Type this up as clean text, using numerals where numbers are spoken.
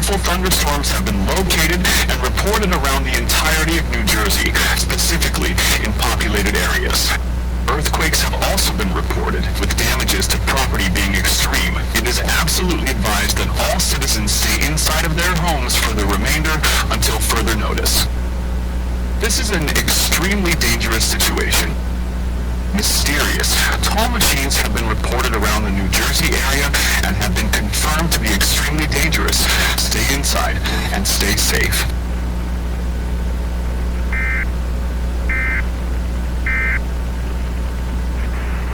powerful thunderstorms have been located and reported around the entirety of New Jersey, specifically in populated areas. Earthquakes have also been reported, with damages to property being extreme. It is absolutely advised that all citizens stay inside of their homes for the remainder until further notice. This is an extremely dangerous situation. Mysterious, tall machines have been reported around the New Jersey area and have been confirmed to be extremely dangerous. Stay inside and stay safe.